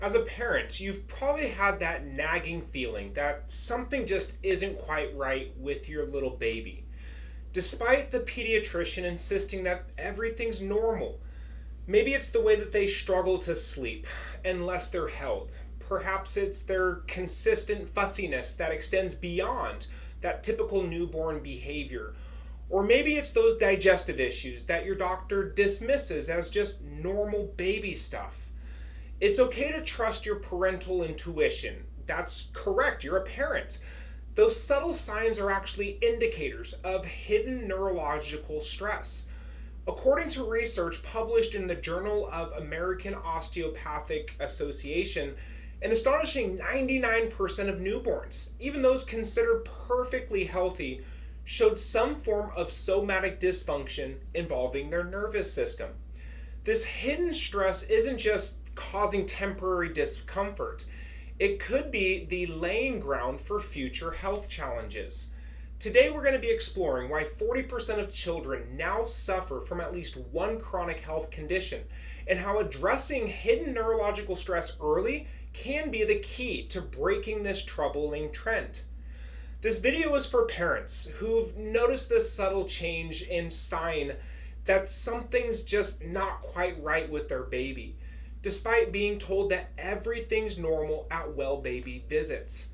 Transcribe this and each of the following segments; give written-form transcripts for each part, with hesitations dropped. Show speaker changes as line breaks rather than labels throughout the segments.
As a parent, you've probably had that nagging feeling that something just isn't quite right with your little baby. Despite the pediatrician insisting that everything's normal, maybe it's the way that they struggle to sleep unless they're held. Perhaps it's their consistent fussiness that extends beyond that typical newborn behavior. Or maybe it's those digestive issues that your doctor dismisses as just normal baby stuff. It's okay to trust your parental intuition. That's correct, you're a parent. Those subtle signs are actually indicators of hidden neurological stress. According to research published in the Journal of American Osteopathic Association, an astonishing 99% of newborns, even those considered perfectly healthy, showed some form of somatic dysfunction involving their nervous system. This hidden stress isn't just causing temporary discomfort. It could be the laying ground for future health challenges. Today, we're going to be exploring why 40% of children now suffer from at least one chronic health condition, and how addressing hidden neurological stress early can be the key to breaking this troubling trend. This video is for parents who've noticed this subtle change in sign that something's just not quite right with their baby, despite being told that everything's normal at well baby visits.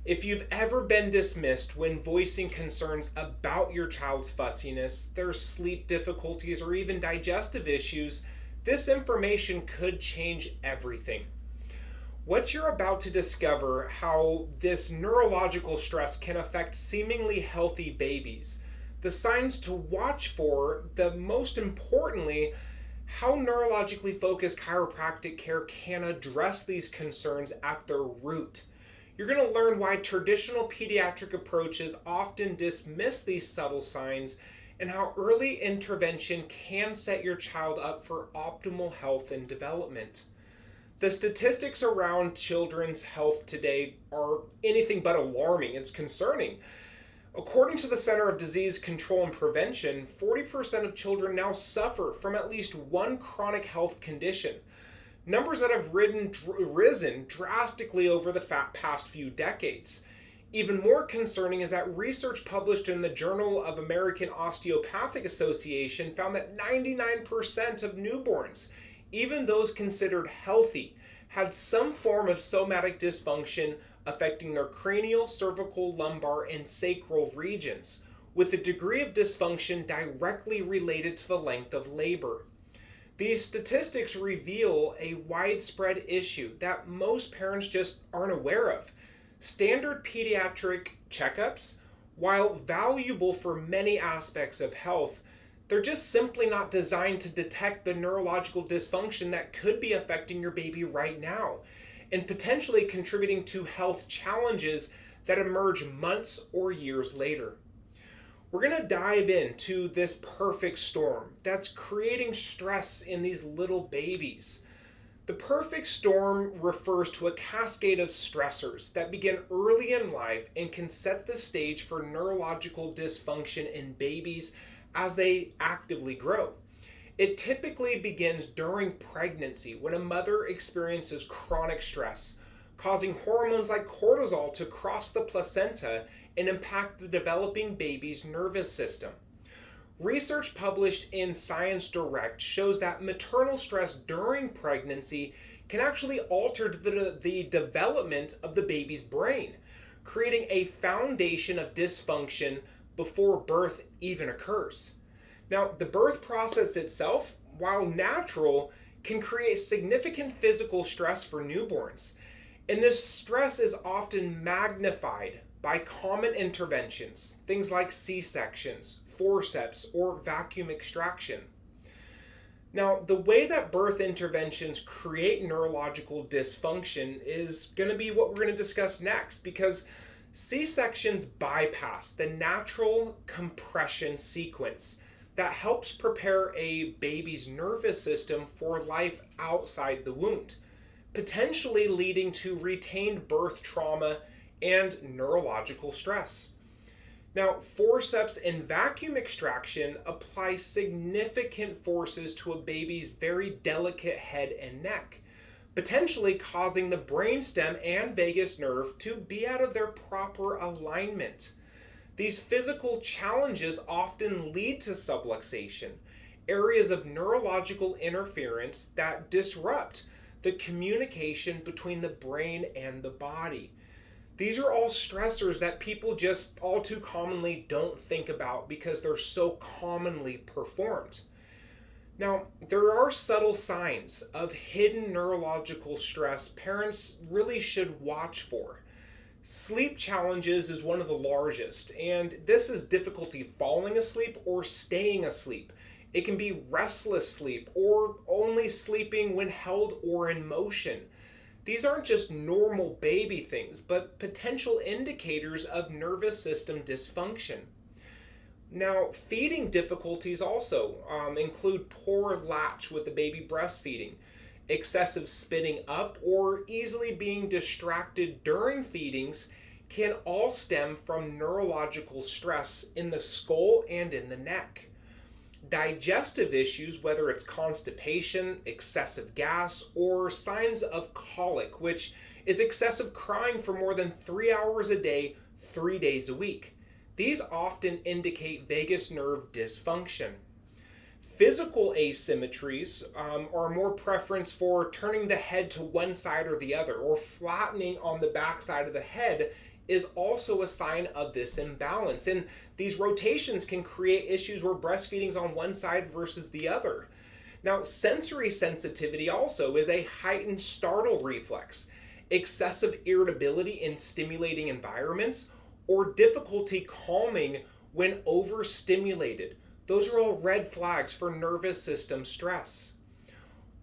If you've ever been dismissed when voicing concerns about your child's fussiness, their sleep difficulties, or even digestive issues, this information could change everything. What you're about to discover how this neurological stress can affect seemingly healthy babies, the signs to watch for, the most importantly, how neurologically focused chiropractic care can address these concerns at their root. You're going to learn why traditional pediatric approaches often dismiss these subtle signs, and how early intervention can set your child up for optimal health and development. The statistics around children's health today are anything but alarming. It's concerning. According to the Center of Disease Control and Prevention, 40% of children now suffer from at least one chronic health condition, numbers that have risen drastically over the past few decades. Even more concerning is that research published in the Journal of American Osteopathic Association found that 99% of newborns, even those considered healthy, had some form of somatic dysfunction affecting their cranial, cervical, lumbar, and sacral regions, with the degree of dysfunction directly related to the length of labor. These statistics reveal a widespread issue that most parents just aren't aware of. Standard pediatric checkups, while valuable for many aspects of health, they're just simply not designed to detect the neurological dysfunction that could be affecting your baby right now, and potentially contributing to health challenges that emerge months or years later. We're going to dive into this perfect storm that's creating stress in these little babies. The perfect storm refers to a cascade of stressors that begin early in life and can set the stage for neurological dysfunction in babies as they actively grow. It typically begins during pregnancy when a mother experiences chronic stress, causing hormones like cortisol to cross the placenta and impact the developing baby's nervous system. Research published in Science Direct shows that maternal stress during pregnancy can actually alter the development of the baby's brain, creating a foundation of dysfunction before birth even occurs. Now, the birth process itself, while natural, can create significant physical stress for newborns. And this stress is often magnified by common interventions, things like C-sections, forceps, or vacuum extraction. Now, the way that birth interventions create neurological dysfunction is going to be what we're going to discuss next, because C-sections bypass the natural compression sequence that helps prepare a baby's nervous system for life outside the wound, potentially leading to retained birth trauma and neurological stress. Now, forceps and vacuum extraction apply significant forces to a baby's very delicate head and neck, potentially causing the brainstem and vagus nerve to be out of their proper alignment. These physical challenges often lead to subluxation, areas of neurological interference that disrupt the communication between the brain and the body. These are all stressors that people just all too commonly don't think about because they're so commonly performed. Now, there are subtle signs of hidden neurological stress parents really should watch for. Sleep challenges is one of the largest, and this is difficulty falling asleep or staying asleep. It can be restless sleep or only sleeping when held or in motion. These aren't just normal baby things, but potential indicators of nervous system dysfunction. Now, feeding difficulties also include poor latch with the baby breastfeeding, excessive spitting up, or easily being distracted during feedings can all stem from neurological stress in the skull and in the neck. Digestive issues, whether it's constipation, excessive gas, or signs of colic, which is excessive crying for more than 3 hours a day, 3 days a week. These often indicate vagus nerve dysfunction. Physical asymmetries are more preference for turning the head to one side or the other, or flattening on the back side of the head is also a sign of this imbalance. And these rotations can create issues where breastfeeding's on one side versus the other. Now, sensory sensitivity also is a heightened startle reflex, excessive irritability in stimulating environments, or difficulty calming when overstimulated. Those are all red flags for nervous system stress.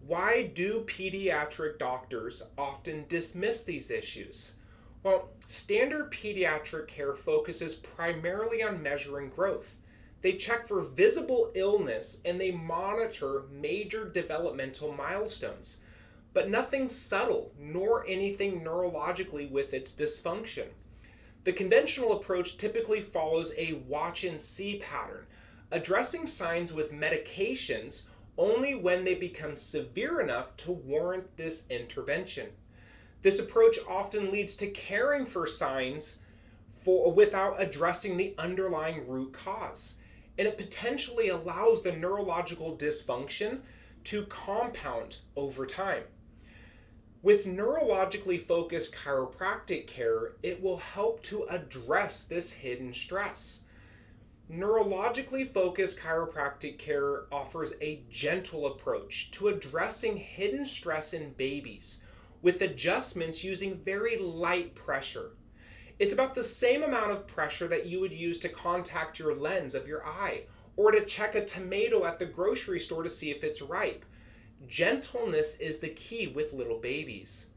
Why do pediatric doctors often dismiss these issues? Well, standard pediatric care focuses primarily on measuring growth. They check for visible illness and they monitor major developmental milestones, but nothing subtle nor anything neurologically with its dysfunction. The conventional approach typically follows a watch and see pattern, addressing signs with medications only when they become severe enough to warrant this intervention. This approach often leads to caring for signs without addressing the underlying root cause, and it potentially allows the neurological dysfunction to compound over time. With neurologically focused chiropractic care, it will help to address this hidden stress. Neurologically focused chiropractic care offers a gentle approach to addressing hidden stress in babies with adjustments using very light pressure. It's about the same amount of pressure that you would use to contact your lens of your eye or to check a tomato at the grocery store to see if it's ripe. Gentleness is the key with little babies.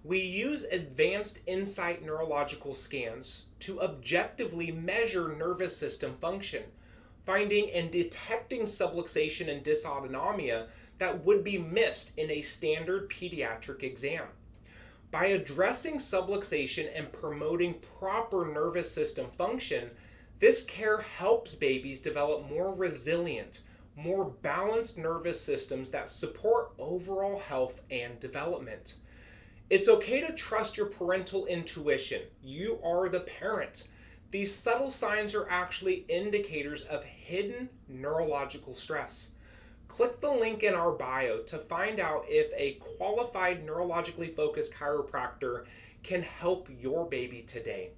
We use advanced insight neurological scans to objectively measure nervous system function, finding and detecting subluxation and dysautonomia that would be missed in a standard pediatric exam. By addressing subluxation and promoting proper nervous system function, this care helps babies develop more resilient, more balanced nervous systems that support overall health and development. It's okay to trust your parental intuition. You are the parent. These subtle signs are actually indicators of hidden neurological stress. Click the link in our bio to find out if a qualified neurologically focused chiropractor can help your baby today.